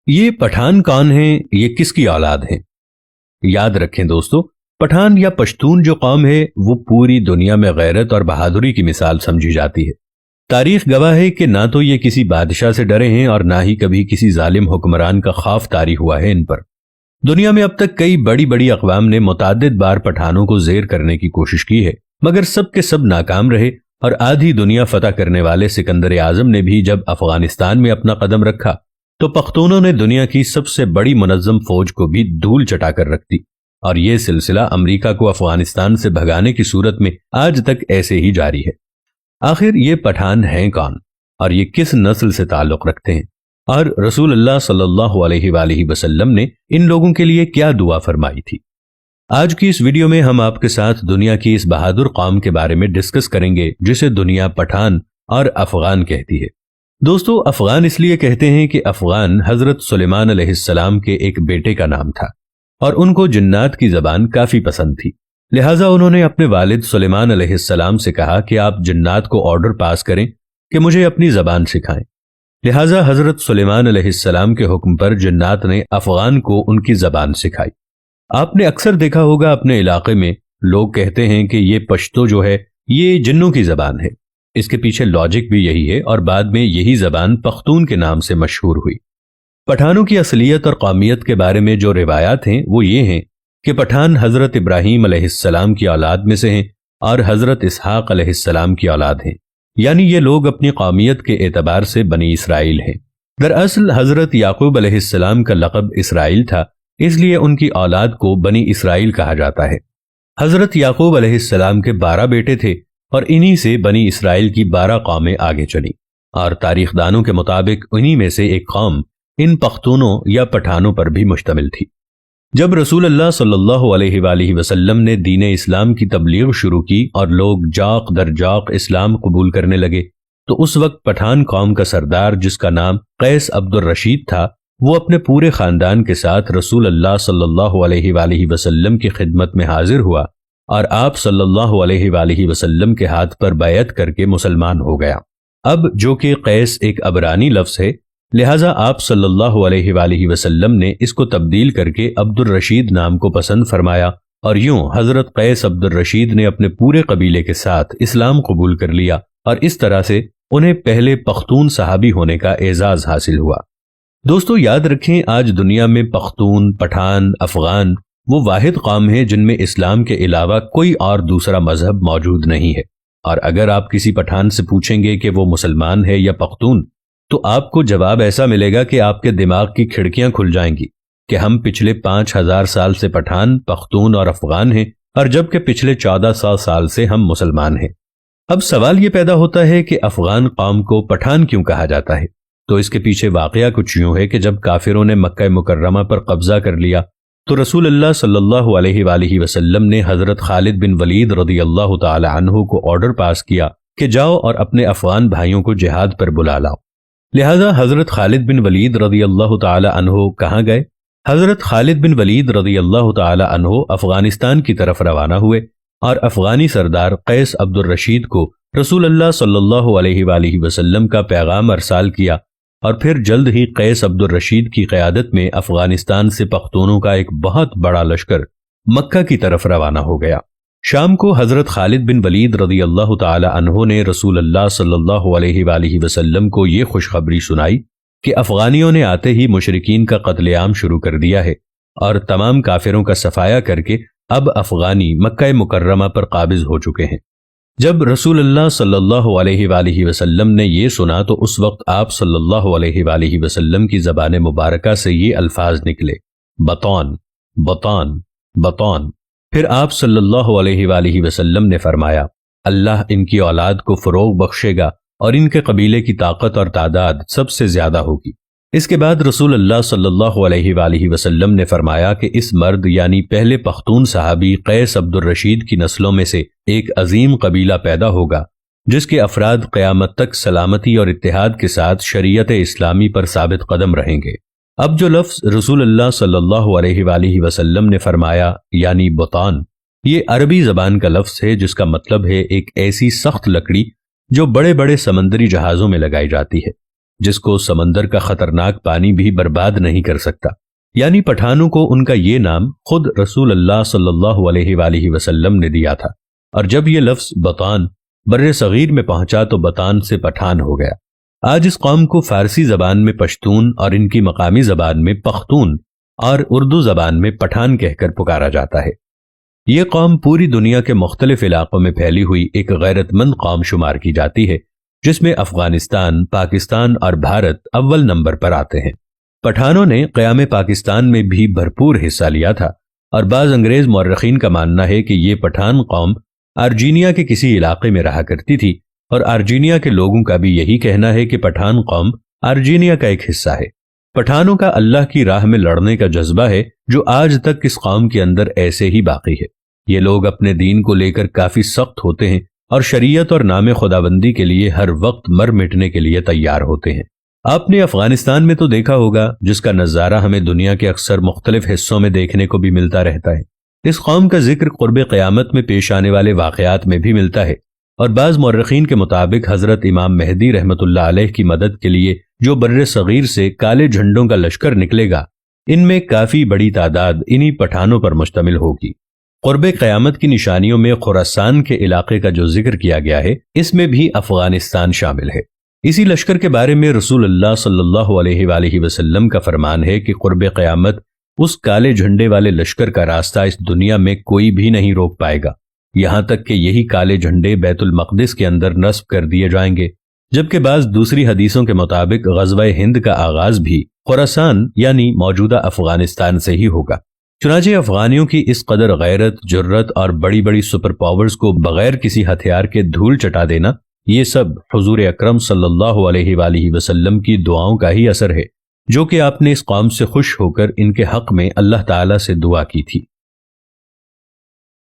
یہ پٹھان کون ہیں؟ یہ کس کی اولاد ہیں؟ یاد رکھیں دوستو، پٹھان یا پشتون جو قوم ہے وہ پوری دنیا میں غیرت اور بہادری کی مثال سمجھی جاتی ہے۔ تاریخ گواہ ہے کہ نہ تو یہ کسی بادشاہ سے ڈرے ہیں اور نہ ہی کبھی کسی ظالم حکمران کا خوف طاری ہوا ہے ان پر۔ دنیا میں اب تک کئی بڑی بڑی اقوام نے متعدد بار پٹھانوں کو زیر کرنے کی کوشش کی ہے، مگر سب کے سب ناکام رہے، اور آدھی دنیا فتح کرنے والے سکندر اعظم نے بھی جب افغانستان میں اپنا قدم رکھا تو پختونوں نے دنیا کی سب سے بڑی منظم فوج کو بھی دھول چٹا کر رکھ دی، اور یہ سلسلہ امریکہ کو افغانستان سے بھگانے کی صورت میں آج تک ایسے ہی جاری ہے۔ آخر یہ پٹھان ہیں کون اور یہ کس نسل سے تعلق رکھتے ہیں، اور رسول اللہ صلی اللہ علیہ وآلہ وسلم نے ان لوگوں کے لیے کیا دعا فرمائی تھی؟ آج کی اس ویڈیو میں ہم آپ کے ساتھ دنیا کی اس بہادر قوم کے بارے میں ڈسکس کریں گے جسے دنیا پٹھان اور افغان کہتی ہے۔ دوستو، افغان اس لیے کہتے ہیں کہ افغان حضرت سلیمان علیہ السلام کے ایک بیٹے کا نام تھا، اور ان کو جنات کی زبان کافی پسند تھی، لہٰذا انہوں نے اپنے والد سلیمان علیہ السلام سے کہا کہ آپ جنات کو آرڈر پاس کریں کہ مجھے اپنی زبان سکھائیں۔ لہٰذا حضرت سلیمان علیہ السلام کے حکم پر جنات نے افغان کو ان کی زبان سکھائی۔ آپ نے اکثر دیکھا ہوگا اپنے علاقے میں لوگ کہتے ہیں کہ یہ پشتو جو ہے یہ جنوں کی زبان ہے۔ اس کے پیچھے لاجک بھی یہی ہے، اور بعد میں یہی زبان پختون کے نام سے مشہور ہوئی۔ پٹھانوں کی اصلیت اور قومیت کے بارے میں جو روایات ہیں وہ یہ ہیں کہ پٹھان حضرت ابراہیم علیہ السلام کی اولاد میں سے ہیں اور حضرت اسحاق علیہ السلام کی اولاد ہیں، یعنی یہ لوگ اپنی قومیت کے اعتبار سے بنی اسرائیل ہیں۔ دراصل حضرت یعقوب علیہ السلام کا لقب اسرائیل تھا، اس لیے ان کی اولاد کو بنی اسرائیل کہا جاتا ہے۔ حضرت یعقوب علیہ السلام کے 12 بیٹے تھے، اور انہی سے بنی اسرائیل کی 12 قومیں آگے چلیں، اور تاریخ دانوں کے مطابق انہی میں سے ایک قوم ان پختونوں یا پٹھانوں پر بھی مشتمل تھی۔ جب رسول اللہ صلی اللہ علیہ وآلہ وسلم نے دین اسلام کی تبلیغ شروع کی اور لوگ جاق در جاق اسلام قبول کرنے لگے، تو اس وقت پٹھان قوم کا سردار جس کا نام قیس عبد الرشید تھا، وہ اپنے پورے خاندان کے ساتھ رسول اللہ صلی اللہ علیہ وآلہ وسلم کی خدمت میں حاضر ہوا، اور آپ صلی اللہ علیہ وآلہ وسلم کے ہاتھ پر بیعت کر کے مسلمان ہو گیا۔ اب جو کہ قیس ایک عبرانی لفظ ہے، لہٰذا آپ صلی اللہ علیہ وآلہ وسلم نے اس کو تبدیل کر کے عبد الرشید نام کو پسند فرمایا، اور یوں حضرت قیس عبد الرشید نے اپنے پورے قبیلے کے ساتھ اسلام قبول کر لیا، اور اس طرح سے انہیں پہلے پختون صحابی ہونے کا اعزاز حاصل ہوا۔ دوستو، یاد رکھیں آج دنیا میں پختون، پٹھان، افغان وہ واحد قوم ہے جن میں اسلام کے علاوہ کوئی اور دوسرا مذہب موجود نہیں ہے، اور اگر آپ کسی پٹھان سے پوچھیں گے کہ وہ مسلمان ہے یا پختون، تو آپ کو جواب ایسا ملے گا کہ آپ کے دماغ کی کھڑکیاں کھل جائیں گی کہ ہم پچھلے 5000 سال سے پٹھان، پختون اور افغان ہیں، اور جبکہ پچھلے 1400 سال سے ہم مسلمان ہیں۔ اب سوال یہ پیدا ہوتا ہے کہ افغان قوم کو پٹھان کیوں کہا جاتا ہے؟ تو اس کے پیچھے واقعہ کچھ یوں ہے کہ جب کافروں نے مکہ مکرمہ پر قبضہ کر لیا تو رسول اللہ صلی اللہ علیہ وآلہ وسلم نے حضرت خالد بن ولید رضی اللہ تعالی عنہ کو آرڈر پاس کیا کہ جاؤ اور اپنے افغان بھائیوں کو جہاد پر بلا لاؤ۔ لہذا حضرت خالد بن ولید رضی اللہ تعالی عنہ کہاں گئے؟ حضرت خالد بن ولید رضی اللہ تعالی عنہ افغانستان کی طرف روانہ ہوئے، اور افغانی سردار قیس عبد الرشید کو رسول اللہ صلی اللہ علیہ وآلہ وسلم کا پیغام ارسال کیا، اور پھر جلد ہی قیس عبد الرشید کی قیادت میں افغانستان سے پختونوں کا ایک بہت بڑا لشکر مکہ کی طرف روانہ ہو گیا۔ شام کو حضرت خالد بن ولید رضی اللہ تعالی عنہ نے رسول اللہ صلی اللہ علیہ وآلہ وسلم کو یہ خوشخبری سنائی کہ افغانیوں نے آتے ہی مشرکین کا قتل عام شروع کر دیا ہے، اور تمام کافروں کا صفایا کر کے اب افغانی مکہ مکرمہ پر قابض ہو چکے ہیں۔ جب رسول اللہ صلی اللہ علیہ وآلہ وسلم نے یہ سنا تو اس وقت آپ صلی اللہ علیہ وآلہ وسلم کی زبان مبارکہ سے یہ الفاظ نکلے، بطون بطون بطون۔ پھر آپ صلی اللہ علیہ وآلہ وسلم نے فرمایا، اللہ ان کی اولاد کو فروغ بخشے گا اور ان کے قبیلے کی طاقت اور تعداد سب سے زیادہ ہوگی۔ اس کے بعد رسول اللہ صلی اللہ علیہ وآلہ وسلم نے فرمایا کہ اس مرد یعنی پہلے پختون صحابی قیس عبد الرشید کی نسلوں میں سے ایک عظیم قبیلہ پیدا ہوگا جس کے افراد قیامت تک سلامتی اور اتحاد کے ساتھ شریعت اسلامی پر ثابت قدم رہیں گے۔ اب جو لفظ رسول اللہ صلی اللہ علیہ وآلہ وسلم نے فرمایا یعنی بطان، یہ عربی زبان کا لفظ ہے جس کا مطلب ہے ایک ایسی سخت لکڑی جو بڑے بڑے سمندری جہازوں میں لگائی جاتی ہے۔ جس کو سمندر کا خطرناک پانی بھی برباد نہیں کر سکتا۔ یعنی پٹھانوں کو ان کا یہ نام خود رسول اللہ صلی اللہ علیہ وآلہ وسلم نے دیا تھا، اور جب یہ لفظ بطان بر صغیر میں پہنچا تو بطان سے پٹھان ہو گیا۔ آج اس قوم کو فارسی زبان میں پشتون اور ان کی مقامی زبان میں پختون اور اردو زبان میں پٹھان کہہ کر پکارا جاتا ہے۔ یہ قوم پوری دنیا کے مختلف علاقوں میں پھیلی ہوئی ایک غیرت مند قوم شمار کی جاتی ہے، جس میں افغانستان، پاکستان اور بھارت اول نمبر پر آتے ہیں۔ پٹھانوں نے قیام پاکستان میں بھی بھرپور حصہ لیا تھا، اور بعض انگریز مورخین کا ماننا ہے کہ یہ پٹھان قوم ارجینیا کے کسی علاقے میں رہا کرتی تھی، اور ارجینیا کے لوگوں کا بھی یہی کہنا ہے کہ پٹھان قوم ارجینیا کا ایک حصہ ہے۔ پٹھانوں کا اللہ کی راہ میں لڑنے کا جذبہ ہے جو آج تک اس قوم کے اندر ایسے ہی باقی ہے۔ یہ لوگ اپنے دین کو لے کر کافی سخت ہوتے ہیں اور شریعت اور نام خداوندی کے لیے ہر وقت مر مٹنے کے لیے تیار ہوتے ہیں۔ آپ نے افغانستان میں تو دیکھا ہوگا، جس کا نظارہ ہمیں دنیا کے اکثر مختلف حصوں میں دیکھنے کو بھی ملتا رہتا ہے۔ اس قوم کا ذکر قرب قیامت میں پیش آنے والے واقعات میں بھی ملتا ہے، اور بعض مورخین کے مطابق حضرت امام مہدی رحمت اللہ علیہ کی مدد کے لیے جو بر صغیر سے کالے جھنڈوں کا لشکر نکلے گا، ان میں کافی بڑی تعداد انہی پٹھانوں پر مشتمل ہوگی۔ قرب قیامت کی نشانیوں میں خراسان کے علاقے کا جو ذکر کیا گیا ہے، اس میں بھی افغانستان شامل ہے۔ اسی لشکر کے بارے میں رسول اللہ صلی اللہ علیہ وآلہ وسلم کا فرمان ہے کہ قرب قیامت اس کالے جھنڈے والے لشکر کا راستہ اس دنیا میں کوئی بھی نہیں روک پائے گا، یہاں تک کہ یہی کالے جھنڈے بیت المقدس کے اندر نصب کر دیے جائیں گے، جبکہ بعض دوسری حدیثوں کے مطابق غزوہ ہند کا آغاز بھی خراسان یعنی موجودہ افغانستان سے ہی ہوگا۔ چنانچہ افغانیوں کی اس قدر غیرت، جرت اور بڑی بڑی سپر پاورز کو بغیر کسی ہتھیار کے دھول چٹا دینا، یہ سب حضور اکرم صلی اللہ علیہ وآلہ وسلم کی دعاؤں کا ہی اثر ہے، جو کہ آپ نے اس قوم سے خوش ہو کر ان کے حق میں اللہ تعالیٰ سے دعا کی تھی۔